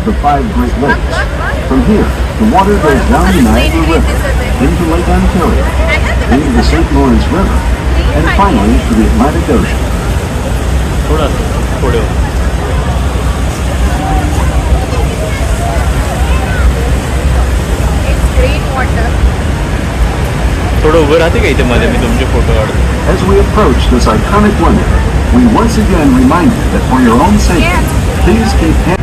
the 5 Great Lakes. From here, the water goes down the Niagara River, into Lake Ontario, into the St. Lawrence River, and finally to the Atlantic Ocean. थोड़ा थोड़े थोडं उभं राहते का इथे मध्ये मी तुमचे फोटो काढतो. As we approach this iconic wonder, we once again remind you that for your own safety, please keep